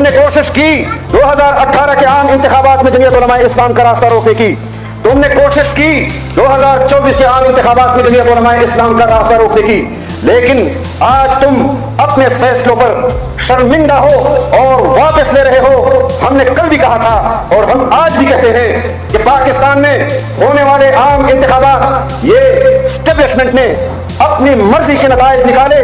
तुमने कोशिश की 2018 के आम इंतखाबात में जमीयत उलमा इस्लाम का रास्ता रोकने की, तुमने कोशिश की 2024 के आम इंतखाबात में जमीयत उलमा इस्लाम का रास्ता रोकने की, लेकिन आज तुम अपने फैसलों पर शर्मिंदा हो और वापस ले रहे हो। हमने कल भी कहा था और हम आज भी कहते हैं कि पाकिस्तान में होने वाले आम इंतखाबात ये एस्टेब्लिशमेंट ने अपनी मर्जी के नताइज निकाले,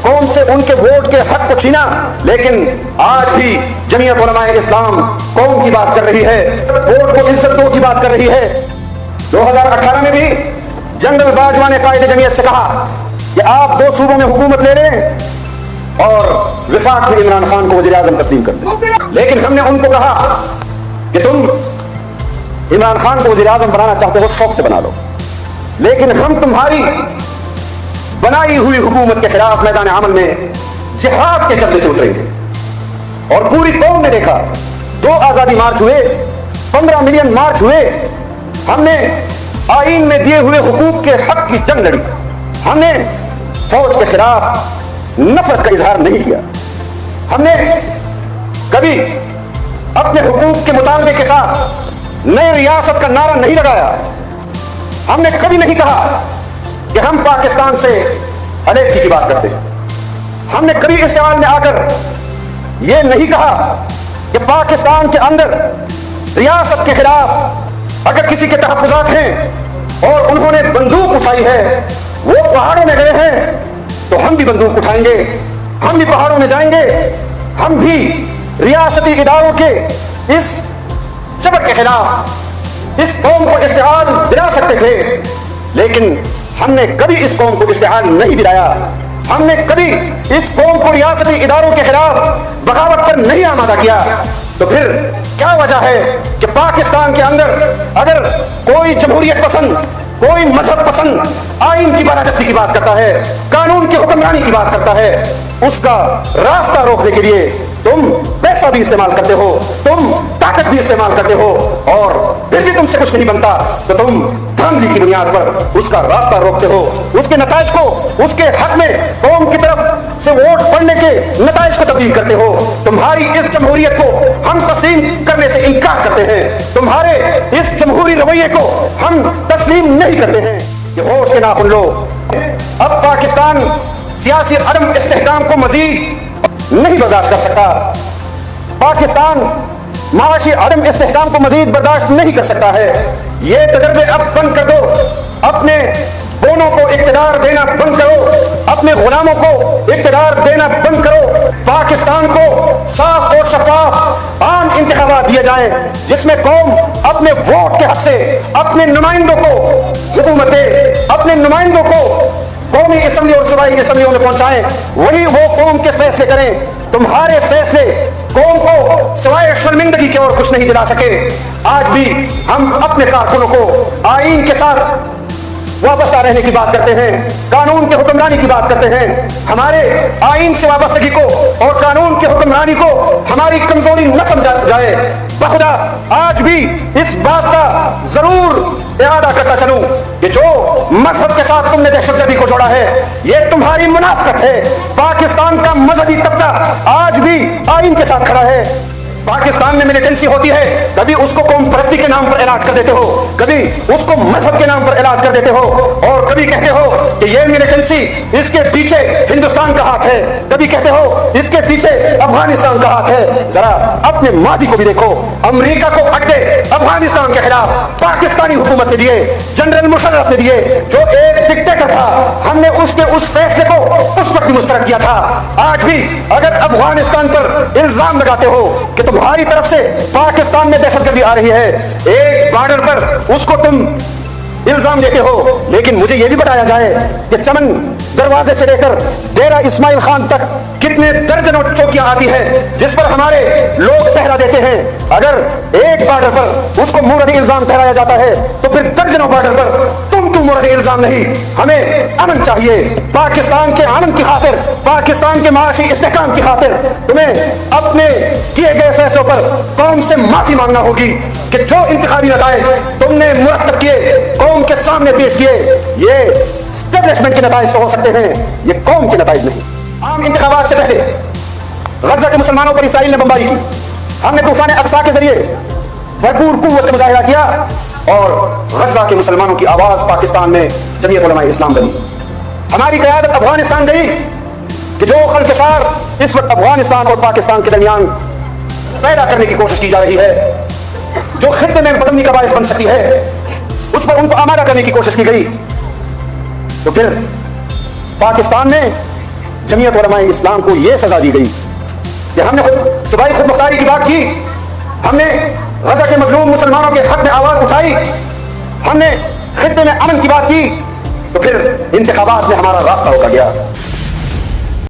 कौम से उनके वोट के हक को छीना, लेकिन आज भी जमीयत उलमा इस्लाम कौम की बात कर रही है, वोट को इज्जत दो की बात कर रही है। 2018 में भी जनरल बाजवा ने कायदे जमीयत से कहा कि आप 2 सूबों में हुकूमत ले लें और विफाक में इमरान खान को वज़ीर आज़म तस्लीम कर दें, लेकिन हमने उनको कहा कि तुम इमरान खान को वज़ीर आज़म बनाना चाहते हो, शौक से बना लो, लेकिन हम तुम्हारी बनाई हुई हुकूमत के खिलाफ मैदान अमल में जिहाद के जज्बे से उतरेंगे। और पूरी कौम ने देखा, 2 आजादी मार्च हुए, 15 मिलियन मार्च हुए, हमने आईन में दिए हुए हुकूक के हक की जंग लड़ी, हमने फौज के खिलाफ नफरत का इजहार नहीं किया, हमने कभी अपने हुकूक के मुतालबे के साथ नई रियासत का नारा नहीं लगाया, हमने कभी नहीं कहा कि हम पाकिस्तान से अलग की बात करते हैं, हमने कभी इस्तेमाल में आकर यह नहीं कहा कि पाकिस्तान के अंदर रियासत के खिलाफ अगर किसी के तहफ़्फ़ुज़ात हैं और उन्होंने बंदूक उठाई है, वो पहाड़ों में गए हैं, तो हम भी बंदूक उठाएंगे, हम भी पहाड़ों में जाएंगे, हम भी रियासती इदारों के इस जबर के खिलाफ इस कौम को इश्तिहाल दिला सकते थे, लेकिन हमने कभी इस कौम को इश्तिहाल नहीं दिलाया, हमने कभी इस कौम को रियासती इदारों के खिलाफ बगावत पर नहीं आमादा किया। तो फिर क्या वजह है कि पाकिस्तान के अंदर अगर कोई जमहूरियत पसंद, कोई मजहब पसंद आईन की बालादस्ती की बात करता है, कानून की हुक्मरानी की बात करता है, उसका रास्ता रोकने के लिए तुम पैसा भी इस्तेमाल करते हो, तुम ताकत भी इस्तेमाल करते हो, और फिर भी तुमसे कुछ नहीं बनता, तो तुम धांधली की बुनियाद पर उसका रास्ता रोकते हो, उसके नताइज को, उसके हक में कौम की तरफ से वोट पड़ने के नताइज को तब्दील करते हो। तुम्हारी इस जमहूरियत को हम तस्लीम करने से इनकार करते हैं, तुम्हारे इस जमहूरी रवैये को हम तस्लीम नहीं करते हैं। कि होश के नाखुन लो, अब पाकिस्तान सियासी अदम इस्तेहकाम को मजीद नहीं बर्दाश्त कर सकता, पाकिस्तान माशी अदम इस्तेहकाम को मजीद बर्दाश्त नहीं कर सकता है। ये तजर्बे अब बंद कर दो, अपने बोनों को इक़्तिदार देना बंद करो, अपने गुलामों को इक़्तिदार देना बंद करो, पाकिस्तान को साफ और शफाफ आम इंतखाबात दिए जाएं जिसमें कौम अपने वोट के हक से अपने नुमाइंदों को हुकूमत दे, अपने नुमाइंदों को कौमी असम्बली और सूबाई असम्बलियों में पहुंचाएं, वही वो कौम के फैसले करें। तुम्हारे फैसले कौम को सिवाय शर्मिंदगी के और कुछ नहीं दिला सके। आज भी हम अपने कारकुनों को आईन के साथ वाबस्ता रहने की बात करते हैं, कानून के हुक्मरानी की बात करते हैं। हमारे आईन से वाबस्तगी को और कानून के हुक्मरानी को हमारी कमजोरी न समझा जाए। बखुदा आज भी इस बात का जरूर इरादा करता चलूं कि जो मजहब के साथ तुमने दहशतगर्दी को जोड़ा है, ये तुम्हारी मुनाफिकत है। पाकिस्तान का मजहबी तबका आज भी आईन के साथ खड़ा है। पाकिस्तान में मिलिटेंसी होती है, कभी उसको कौम परस्ती के नाम पर इलाज कर देते हो, कभी उसको मजहब के नाम पर इलाज कर देते हो, और कभी कहते हो कि ये मिलिटेंसी इसके पीछे हिंदुस्तान का हाथ है, कभी कहते हो इसके पीछे अफगानिस्तान का हाथ है। जरा अपने माजी को भी देखो, अमेरिका को अड्डे अफगानिस्तान के खिलाफ पाकिस्तानी हुकूमत ने दिए, जनरल मुशर्रफ ने दिए, जो एक डिक्टेटर था। हमने उसके उस फैसले को उस वक्त भी मुस्तरद किया था। आज भी अगर अफगानिस्तान पर इल्जाम लगाते हो कि तुम्हारी तरफ से पाकिस्तान में दहशतगर्दी आ रही है, एक बॉर्डर पर उसको तुम इल्जाम देते हो, लेकिन मुझे यह भी बताया जाए कि चमन दरवाजे से लेकर डेरा इस्माइल खान तक कितने दर्जनों चौकियां आती है जिस पर हमारे लोग पहरा देते हैं। अगर एक बॉर्डर पर उसको मुर्द इल्जाम ठहराया जाता है, तो फिर दर्जनों बॉर्डर पर तुम मुर्द इल्जाम नहीं। हमें अमन चाहिए, पाकिस्तान के अमन की खातिर, पाकिस्तान के माशी इस्तेहकाम की खातिर तुम्हें अपने किए गए फैसलों पर कौम से माफी मांगना होगी कि जो इंतखाबी नताइज तुमने मुरतब किए, कौम के सामने पेश किए, ये एस्टेब्लिशमेंट के नताइज तो हो सकते हैं, ये कौम के नताइज नहीं। आम इंतखाबात से पहले غزہ کے مسلمانوں پر اسرائیل نے بمباری کی، ہم نے طوفان اقصی کے ذریعے بھرپور قوت کا مظاہرہ کیا اور غزہ کے مسلمانوں کی آواز پاکستان میں جمعیت علماء اسلام بنی۔ ہماری قیادت افغانستان گئی کہ جو خلفشار اس وقت افغانستان اور پاکستان کے درمیان پیدا کرنے کی کوشش کی جا رہی ہے، جو خطے میں بدمنی کا باعث بن سکتی ہے، اس پر ان کو آمادہ کرنے کی کوشش کی گئی، تو پھر پاکستان میں جمعیت علماء اسلام کو یہ سزا دی گئی کہ ہم نے صوبائی خود مختاری کی بات کی، ہم نے غزہ کے مظلوم مسلمانوں کے حق میں آواز اٹھائی، ہم نے خطے میں امن کی بات کی، تو پھر انتخابات میں ہمارا راستہ روکا گیا۔